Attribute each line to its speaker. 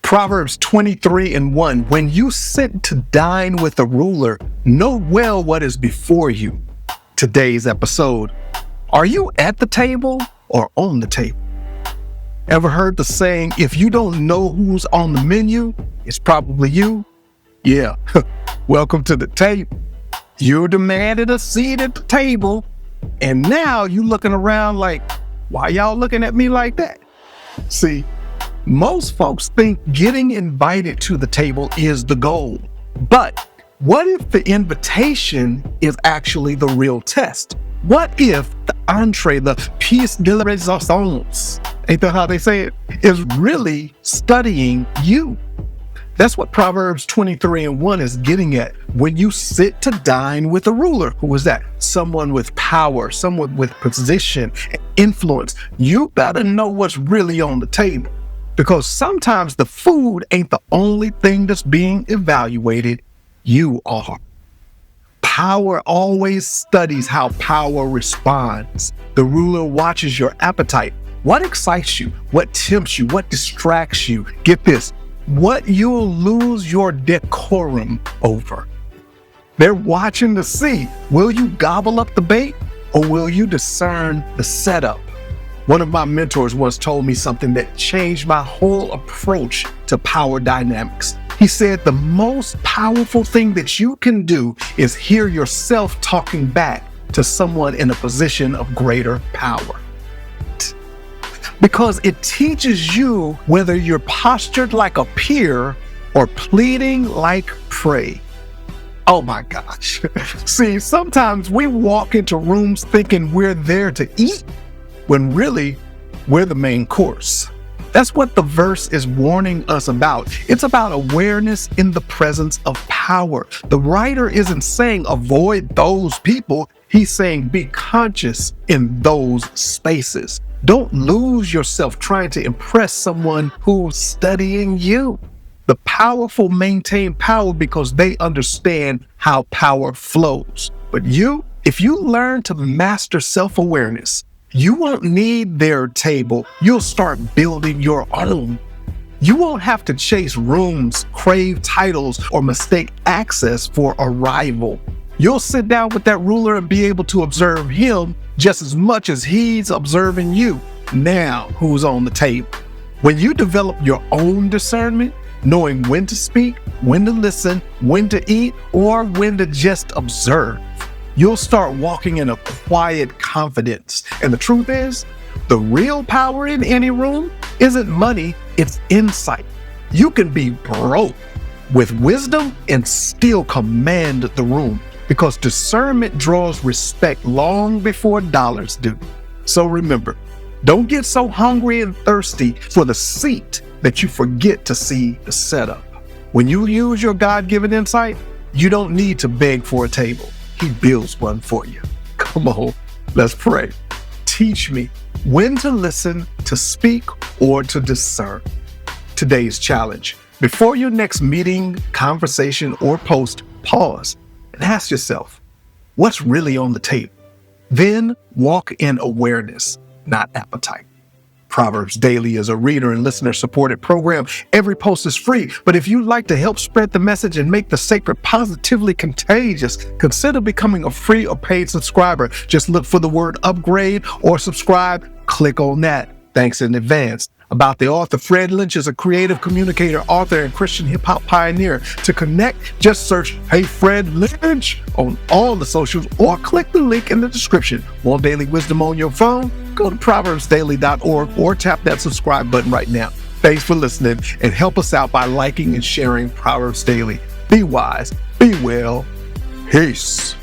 Speaker 1: Proverbs 23:1, when you sit to dine with a ruler, know well what is before you. Today's episode, are you at the table or on the table? Ever heard the saying, if you don't know who's on the menu, it's probably you? Yeah, welcome to the table. You demanded a seat at the table, and now you looking around like, why y'all looking at me like that? See, most folks think getting invited to the table is the goal. But what if the invitation is actually the real test? What if the entree, the pièce de la résistance, ain't that how they say it, is really studying you? That's what Proverbs 23:1 is getting at. When you sit to dine with a ruler, who is that? Someone with power, someone with position and influence. You better know what's really on the table. Because sometimes the food ain't the only thing that's being evaluated. You are. Power always studies how power responds. The ruler watches your appetite. What excites you? What tempts you? What distracts you? Get this, what you'll lose your decorum over. They're watching to see, will you gobble up the bait or will you discern the setup? One of my mentors once told me something that changed my whole approach to power dynamics. He said the most powerful thing that you can do is hear yourself talking back to someone in a position of greater power. Because it teaches you whether you're postured like a peer or pleading like prey. Oh my gosh. See, sometimes we walk into rooms thinking we're there to eat, when really, we're the main course. That's what the verse is warning us about. It's about awareness in the presence of power. The writer isn't saying avoid those people. He's saying be conscious in those spaces. Don't lose yourself trying to impress someone who's studying you. The powerful maintain power because they understand how power flows. But if you learn to master self-awareness, you won't need their table. You'll start building your own. You won't have to chase rooms, crave titles, or mistake access for a rival. You'll sit down with that ruler and be able to observe him just as much as he's observing you. Now, who's on the table? When you develop your own discernment, knowing when to speak, when to listen, when to eat, or when to just observe, you'll start walking in a quiet confidence. And the truth is, the real power in any room isn't money, it's insight. You can be broke with wisdom and still command the room because discernment draws respect long before dollars do. So remember, don't get so hungry and thirsty for the seat that you forget to see the setup. When you use your God-given insight, you don't need to beg for a table. He builds one for you. Come on, let's pray. Teach me when to listen, to speak, or to discern. Today's challenge. Before your next meeting, conversation, or post, pause and ask yourself, what's really on the table? Then walk in awareness, not appetite. Proverbs Daily is a reader and listener-supported program. Every post is free, but if you'd like to help spread the message and make the sacred positively contagious, consider becoming a free or paid subscriber. Just look for the word upgrade or subscribe. Click on that. Thanks in advance. About the author, Fred Lynch is a creative communicator, author, and Christian hip-hop pioneer. To connect, just search Hey Fred Lynch on all the socials or click the link in the description. Want daily wisdom on your phone? Go to proverbsdaily.org or tap that subscribe button right now. Thanks for listening and help us out by liking and sharing Proverbs Daily. Be wise, be well. Peace.